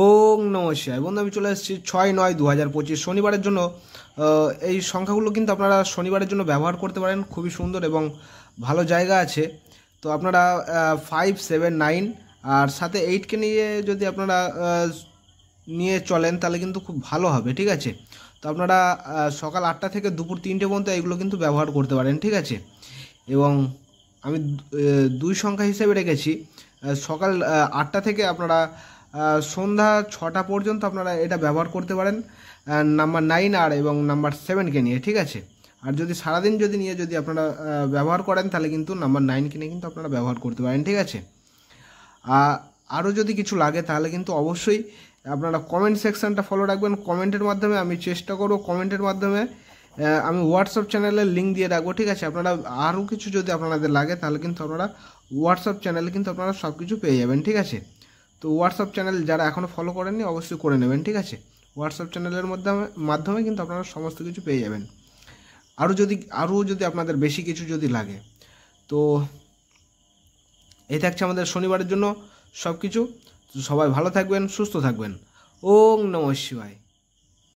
ওং নমঃ শিবায়। বন্ধু আমি চলে এসেছি 6/9/2025 শনিবারের জন্য। এই সংখ্যাগুলো কিন্তু আপনারা শনিবারের জন্য ব্যবহার করতে পারেন, খুবই সুন্দর এবং ভালো জায়গা আছে। তো আপনারা 5, 7, 9 আর সাথে 8কে নিয়ে যদি আপনারা নিয়ে চলেন তাহলে কিন্তু খুব ভালো হবে, ঠিক আছে। তো আপনারা সকাল 8টা থেকে দুপুর 3টে পর্যন্ত এগুলো কিন্তু ব্যবহার করতে পারেন, ঠিক আছে। এবং আমি 2 সংখ্যা হিসেবে রেখেছি সকাল 8টা থেকে আপনারা সন্ধ্যা 6টা পর্যন্ত আপনারা এটা ব্যবহার করতে পারেন নাম্বার 9 আর এবং নাম্বার 7কে নিয়ে, ঠিক আছে। আর যদি সারাদিন যদি আপনারা ব্যবহার করেন তাহলে কিন্তু নাম্বার 9কে নিয়ে কিন্তু আপনারা ব্যবহার করতে পারেন, ঠিক আছে। আরও যদি কিছু লাগে তাহলে কিন্তু অবশ্যই আপনারা কমেন্ট সেকশানটা ফলো রাখবেন। কমেন্টের মাধ্যমে আমি চেষ্টা করব, কমেন্টের মাধ্যমে আমি হোয়াটসঅ্যাপ চ্যানেলের লিঙ্ক দিয়ে রাখবো, ঠিক আছে। আপনারা আরও কিছু যদি আপনাদের লাগে তাহলে কিন্তু আপনারা হোয়াটসঅ্যাপ চ্যানেলে কিন্তু আপনারা সব কিছু পেয়ে যাবেন, ঠিক আছে। তো হোয়াটসঅ্যাপ চ্যানেল যারা এখনও ফলো করেননি অবশ্যই করে নেবেন, ঠিক আছে। হোয়াটসঅ্যাপ চ্যানেলের মাধ্যমে কিন্তু আপনারা সমস্ত কিছু পেয়ে যাবেন। আরও যদি আপনাদের বেশি কিছু যদি লাগে, তো এই থাকছে আমাদের শনিবারের জন্য সব কিছু। সবাই ভালো থাকবেন, সুস্থ থাকবেন। ওং নমঃ শিবায়।